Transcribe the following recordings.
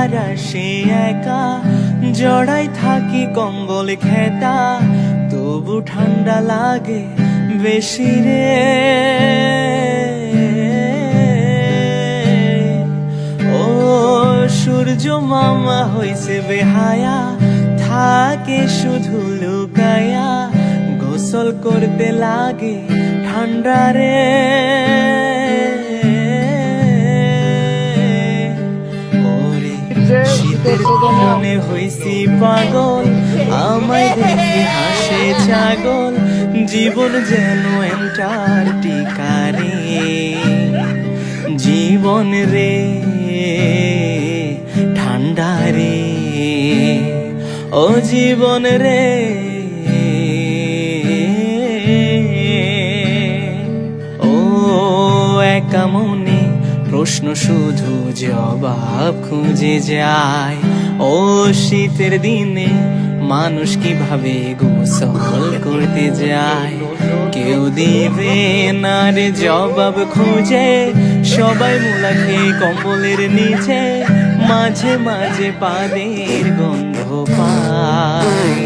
আর সে একা, জড়াই থাকি কম্বল খেতা, তবু ঠান্ডা লাগে বেশি রে। ও সূর্য মামা হইছে বেহায়া, থাকে শুধু লুকায়া, গোসল করতে লাগে ঠান্ডা রে। ওরে শীতের মনে হইছি পাগল, আমায় দেখে হাসে ছাগল, জীবন যেন অ্যান্টার্কটিকা রে। জীবন রে ঠান্ডা রে, ও জীবন রে। ও একা মনে প্রশ্ন শুধু জবাব খুঁজে যায়, ও শীতের দিনে মানুষ কিভাবে গোসল করতে যায়, কেউ দিবে না রে জবাব খুঁজে, সবাই মুলা খেয়ে কম্বলের নিচে, মাঝে মাঝে পাদের গন্ধ পায়।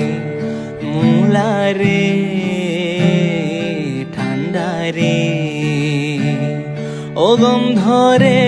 মুলা রে ঠান্ডা রে, ও গন্ধ রে।